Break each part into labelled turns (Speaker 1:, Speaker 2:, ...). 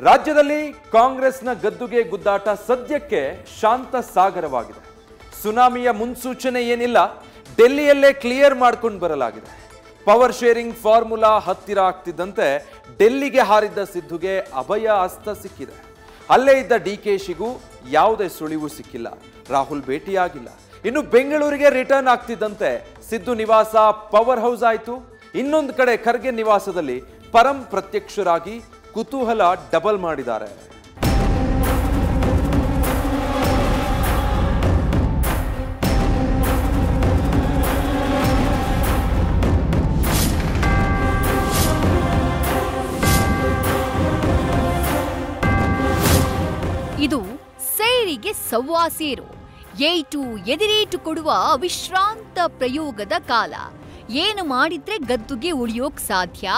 Speaker 1: ರಾಜ್ಯದಲ್ಲಿ ಕಾಂಗ್ರೆಸ್ನ ಗದ್ದುಗೆ ಗುದ್ದಾಟ ಸದ್ಯಕ್ಕೆ ಶಾಂತ ಸಾಗರವಾಗಿದೆ. ಸುನಾಮಿಯ ಮುನ್ಸೂಚನೆ ಏನಿಲ್ಲ, ಡೆಲ್ಲಿಯಲ್ಲೇ ಕ್ಲಿಯರ್ ಮಾಡ್ಕೊಂಡು ಬರಲಾಗಿದೆ. ಪವರ್ ಶೇರಿಂಗ್ ಫಾರ್ಮುಲಾ ಹತ್ತಿರ ಆಗ್ತಿದ್ದಂತೆ ಡೆಲ್ಲಿಗೆ ಹಾರಿದ್ದ ಸಿದ್ದುಗೆ ಅಭಯ ಹಸ್ತ ಸಿಕ್ಕಿದೆ. ಅಲ್ಲೇ ಇದ್ದ ಡಿಕೆಶಿಗೂ ಯಾವುದೇ ಸುಳಿವು ಸಿಕ್ಕಿಲ್ಲ. ರಾಹುಲ್ ಭೇಟಿಯಾಗಿಲ್ಲ. ಇನ್ನು ಬೆಂಗಳೂರಿಗೆ ರಿಟರ್ನ್ ಆಗ್ತಿದ್ದಂತೆ ಸಿದ್ದು ನಿವಾಸ ಪವರ್ ಹೌಸ್ ಆಯಿತು. ಇನ್ನೊಂದು ಕಡೆ ಖರ್ಗೆ ನಿವಾಸದಲ್ಲಿ ಪರಂ ಪ್ರತ್ಯಕ್ಷರಾಗಿ ಕುತೂಹಲ ಡಬಲ್ ಮಾಡಿದ್ದಾರೆ.
Speaker 2: ಇದು ಸೇರಿಗೆ ಸವ್ವಾ ಸೇರು, ಏಟು ಎದಿರೇಟು ಕೊಡುವ ವಿಶ್ರಾಂತ ಪ್ರಯೋಗದ ಕಾಲ. ಏನು ಮಾಡಿದ್ರೆ ಗದ್ದುಗೆ ಉಳಿಯೋಕ್ ಸಾಧ್ಯ,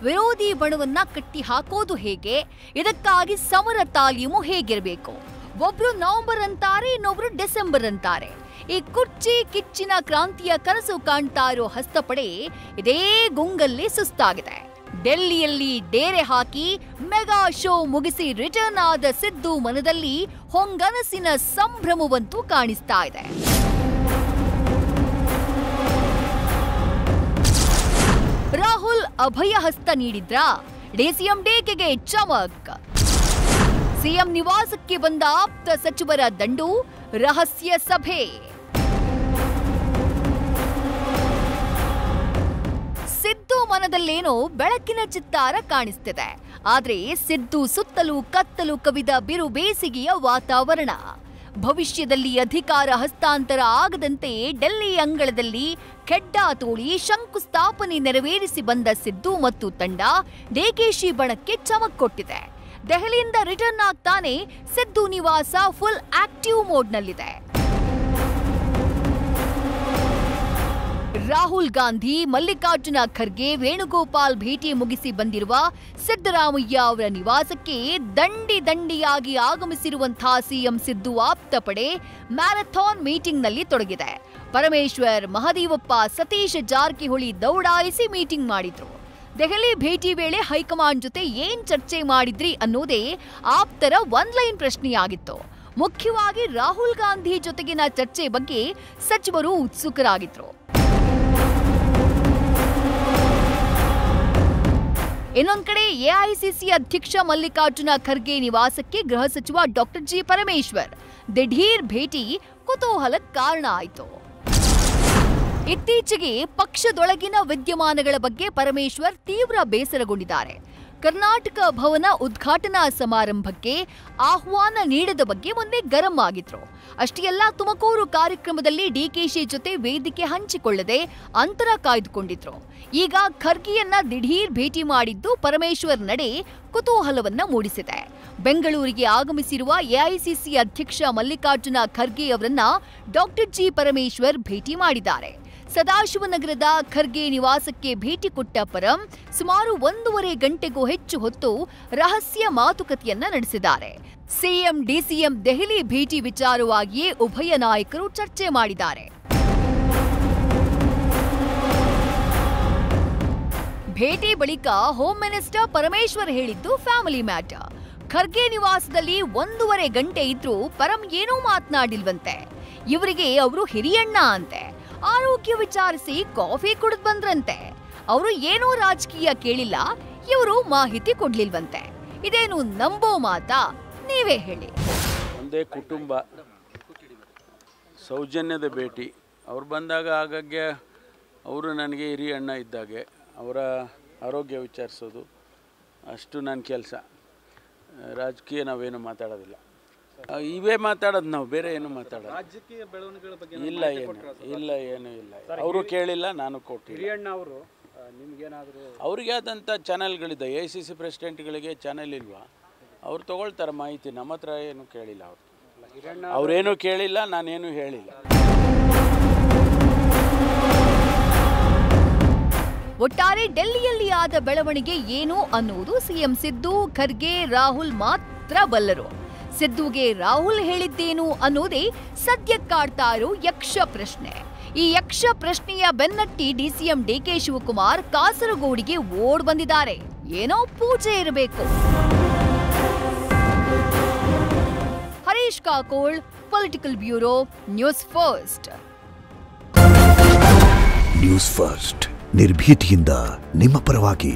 Speaker 2: ವಿರೋಧಿ ಬಣವನ್ನ ಕಟ್ಟಿ ಹಾಕೋದು ಹೇಗೆ, ಇದಕ್ಕಾಗಿ ಸಮರ ತಾಲೀಮು ಹೇಗಿರಬೇಕು. ಒಬ್ರು ನವೆಂಬರ್ ಅಂತಾರೆ, ಇನ್ನೊಬ್ರು ಡಿಸೆಂಬರ್ ಅಂತಾರೆ. ಈ ಕುರ್ಚಿ ಕಿಚ್ಚಿನ ಕ್ರಾಂತಿಯ ಕನಸು ಕಾಣ್ತಾ ಇರೋ ಹಸ್ತಪಡೆ ಇದೇ ಗುಂಗಲ್ಲಿ ಸುಸ್ತಾಗಿದೆ. ಡೆಲ್ಲಿಯಲ್ಲಿ ಡೇರೆ ಹಾಕಿ ಮೆಗಾ ಶೋ ಮುಗಿಸಿ ರಿಟರ್ನ್ ಆದ ಸಿದ್ದು ಮನದಲ್ಲಿ ಹೊಂಗನಸಿನ ಸಂಭ್ರಮವಂತೂ ಕಾಣಿಸ್ತಾ ಇದೆ. ರಾಹುಲ್ ಅಭಯ ಹಸ್ತ ನೀಡಿದ್ರಾ? ಡಿಸಿಎಂ ಡಿಕೆಗೆ ಚಮಕ್. ಸಿಎಂ ನಿವಾಸಕ್ಕೆ ಬಂದ ಆಪ್ತ ಸಚಿವರ ದಂಡು, ರಹಸ್ಯ ಸಭೆ. ಸಿದ್ದು ಮನದಲ್ಲೇನೋ ಬೆಳಕಿನ ಚಿತ್ತಾರ ಕಾಣಿಸ್ತಿದೆ. ಆದ್ರೆ ಸಿದ್ದು ಸುತ್ತಲೂ ಕತ್ತಲು ಕವಿದ ಬಿರು ಬೇಸಿಗೆಯ ವಾತಾವರಣ. ಭವಿಷ್ಯದಲ್ಲಿ ಅಧಿಕಾರ ಹಸ್ತಾಂತರ ಆಗದಂತೆ ಡೆಲ್ಲಿ ಅಂಗಳದಲ್ಲಿ ಖೆಡ್ಡ ತೋಳಿ ಶಂಕುಸ್ಥಾಪನೆ ನೆರವೇರಿಸಿ ಬಂದ ಸಿದ್ದು ಮತ್ತು ತಂಡ ಡಿಕೆಶಿ ಬಣಕ್ಕೆ ಚಮಕ್ ಕೊಟ್ಟಿದೆ. ದೆಹಲಿಯಿಂದ ರಿಟರ್ನ್ ಆಗ್ತಾನೆ ಸಿದ್ದು ನಿವಾಸ ಫುಲ್ ಆಕ್ಟಿವ್ ಮೋಡ್ನಲ್ಲಿದೆ. ರಾಹುಲ್ ಗಾಂಧಿ, ಮಲ್ಲಿಕಾರ್ಜುನ ಖರ್ಗೆ, ವೇಣುಗೋಪಾಲ್ ಭೇಟಿ ಮುಗಿಸಿ ಬಂದಿರುವ ಸಿದ್ದರಾಮಯ್ಯ ಅವರ ನಿವಾಸಕ್ಕೆ ದಂಡಿ ದಂಡಿಯಾಗಿ ಆಗಮಿಸಿರುವಂತಹ ಸಿಎಂ ಸಿದ್ದು ಆಪ್ತ ಪಡೆ ಮ್ಯಾರಥಾನ್ ಮೀಟಿಂಗ್ನಲ್ಲಿ ತೊಡಗಿದೆ. ಪರಮೇಶ್ವರ್, ಮಹದೇವಪ್ಪ, ಸತೀಶ್ ಜಾರಕಿಹೊಳಿ ದೌಡಾಯಿಸಿ ಮೀಟಿಂಗ್ ಮಾಡಿದ್ರು. ದೆಹಲಿ ಭೇಟಿ ವೇಳೆ ಹೈಕಮಾಂಡ್ ಜೊತೆ ಏನ್ ಚರ್ಚೆ ಮಾಡಿದ್ರಿ ಅನ್ನೋದೇ ಆಪ್ತರ ಒನ್ ಲೈನ್ ಪ್ರಶ್ನೆಯಾಗಿತ್ತು. ಮುಖ್ಯವಾಗಿ ರಾಹುಲ್ ಗಾಂಧಿ ಜೊತೆಗಿನ ಚರ್ಚೆ ಬಗ್ಗೆ ಸಚಿವರು ಉತ್ಸುಕರಾಗಿದ್ರು. ಇನ್ನೊಂದ್ ಕಡೆ ಎಐಸಿಸಿ ಅಧ್ಯಕ್ಷ ಮಲ್ಲಿಕಾರ್ಜುನ ಖರ್ಗೆ ನಿವಾಸಕ್ಕೆ ಗೃಹ ಸಚಿವ ಡಾಕ್ಟರ್ ಜಿ ಪರಮೇಶ್ವರ್ ದಿಢೀರ್ ಭೇಟಿ ಕುತೂಹಲಕ್ಕೆ ಕಾರಣ ಆಯಿತು. ಇತ್ತೀಚೆಗೆ ಪಕ್ಷದೊಳಗಿನ ವಿದ್ಯಮಾನಗಳ ಬಗ್ಗೆ ಪರಮೇಶ್ವರ್ ತೀವ್ರ ಬೇಸರಗೊಂಡಿದ್ದಾರೆ. ಕರ್ನಾಟಕ ಭವನ ಉದ್ಘಾಟನಾ ಸಮಾರಂಭಕ್ಕೆ ಆಹ್ವಾನ ನೀಡದ ಬಗ್ಗೆ ಮೊನ್ನೆ ಗರಂ ಆಗಿದ್ರು. ಅಷ್ಟೇ ಅಲ್ಲ, ತುಮಕೂರು ಕಾರ್ಯಕ್ರಮದಲ್ಲಿ ಡಿಕೆಶಿ ಜೊತೆ ವೇದಿಕೆ ಹಂಚಿಕೊಳ್ಳದೆ ಅಂತರ ಕಾಯ್ದುಕೊಂಡಿದ್ರು. ಈಗ ಖರ್ಗೆಯನ್ನ ದಿಢೀರ್ ಭೇಟಿ ಮಾಡಿದ್ದು ಪರಮೇಶ್ವರ್ ನಡೆ ಕುತೂಹಲವನ್ನ ಮೂಡಿಸಿದೆ. ಬೆಂಗಳೂರಿಗೆ ಆಗಮಿಸಿರುವ ಎಐಸಿಸಿ ಅಧ್ಯಕ್ಷ ಮಲ್ಲಿಕಾರ್ಜುನ ಖರ್ಗೆ ಅವರನ್ನ ಡಾಕ್ಟರ್ ಜಿ ಪರಮೇಶ್ವರ್ ಭೇಟಿ ಮಾಡಿದ್ದಾರೆ. ಸದಾಶಿವನಗರದ ಖರ್ಗೆ ನಿವಾಸಕ್ಕೆ ಭೇಟಿ ಕೊಟ್ಟ ಪರಂ ಸುಮಾರು 1.5 ಗಂಟೆಗೂ ಹೆಚ್ಚು ಹೊತ್ತು ರಹಸ್ಯ ಮಾತುಕತೆಯನ್ನ ನಡೆಸಿದ್ದಾರೆ. ಸಿಎಂ ಡಿಸಿಎಂ ದೆಹಲಿ ಭೇಟಿ ವಿಚಾರವಾಗಿಯೇ ಉಭಯ ನಾಯಕರು ಚರ್ಚೆ ಮಾಡಿದ್ದಾರೆ. ಭೇಟಿ ಬಳಿಕ ಹೋಮ್ ಮಿನಿಸ್ಟರ್ ಪರಮೇಶ್ವರ್ ಹೇಳಿದ್ದು ಫ್ಯಾಮಿಲಿ ಮ್ಯಾಟರ್. ಖರ್ಗೆ ನಿವಾಸದಲ್ಲಿ 1.5 ಗಂಟೆ ಇದ್ರೂ ಪರಂ ಏನೂ ಮಾತನಾಡಿಲ್ವಂತೆ. ಇವರಿಗೆ ಅವರು ಹಿರಿಯಣ್ಣ ಅಂತೆ. ಆರೋಗ್ಯ ವಿಚಾರಿಸಿ ಕಾಫಿ ಕುಡಿದು ಬಂದ್ರಂತೆ. ಅವರು ಏನೂ ರಾಜಕೀಯ ಕೇಳಿಲ್ಲ, ಇವರು ಮಾಹಿತಿ ಕೊಡ್ಲಿಲ್ವಂತೆ. ಇದೇನು ನಂಬೋ ಮಾತಾ? ನೀವೇ ಹೇಳಿ.
Speaker 3: ಒಂದೇ ಕುಟುಂಬ, ಸೌಜನ್ಯದ ಭೇಟಿ. ಅವ್ರು ಬಂದಾಗ ಆಗಾಗ್ಗೆ ಅವರು ನನಗೆ ಹಿರಿಯ ಅಣ್ಣ ಇದ್ದಾಗೆ ಅವರ ಆರೋಗ್ಯ ವಿಚಾರಿಸೋದು ಅಷ್ಟು ನನ್ನ ಕೆಲಸ. ರಾಜಕೀಯ ನಾವೇನು ಮಾತಾಡೋದಿಲ್ಲ, ಇವೇ ಮಾತಾಡೋದು ನಾವು, ಬೇರೆ ಏನು ಮಾತಾಡೋದು.
Speaker 4: ರಾಜಕೀಯ ಬೆಳವಣಿಗೆಗಳ ಬಗ್ಗೆ
Speaker 3: ಇಲ್ಲ, ಏನು ಇಲ್ಲ. ಅವರು ಕೇಳಿಲ್ಲ, ನಾನು ಕೊಟ್ಟಿಲ್ಲ.
Speaker 4: ಹಿರಿಯಣ್ಣ ಅವರು ನಿಮ್ಗೇನಾದರೂ
Speaker 3: ಅವ್ರಿಗೆ ಆದಂಥ ಚಾನಲ್ಗಳಿದೆ. AICC ಪ್ರೆಸಿಡೆಂಟ್ಗಳಿಗೆ ಚಾನಲ್ ಇಲ್ವಾ? ಅವ್ರು ತೊಗೊಳ್ತಾರೆ ಮಾಹಿತಿ. ನಮ್ಮ ಹತ್ರ ಏನು ಕೇಳಿಲ್ಲ. ಅವ್ರೇನು ಕೇಳಿಲ್ಲ, ನಾನೇನು ಹೇಳಿಲ್ಲ.
Speaker 2: ಒಟ್ಟಾರೆ ಡೆಲ್ಲಿಯಲ್ಲಿ ಆದ ಬೆಳವಣಿಗೆ ಏನು ಅನ್ನುವುದು ಸಿಎಂ ಸಿದ್ದು, ಖರ್ಗೆ, ರಾಹುಲ್ ಮಾತ್ರ ಬಲ್ಲರು. ಸಿದ್ದುಗೆ ರಾಹುಲ್ ಹೇಳಿದ್ದೇನು ಅನ್ನೋದೇ ಸದ್ಯ ಕಾಡ್ತಾ ಇರೋ ಯಕ್ಷ ಪ್ರಶ್ನೆ. ಈ ಯಕ್ಷ ಪ್ರಶ್ನೆಯ ಬೆನ್ನಟ್ಟಿ ಡಿಸಿಎಂ ಡಿಕೆ ಶಿವಕುಮಾರ್ ಕಾಸರಗೋಡಿಗೆ ಓಡ್ ಬಂದಿದ್ದಾರೆ. ಏನೋ ಪೂಜೆ ಇರಬೇಕು. Ramesh Kakol, political bureau, news first.
Speaker 5: News first ನಿರ್ಭೀತಿಯಿಂದ ನಿಮ್ಮ ಪರವಾಗಿ.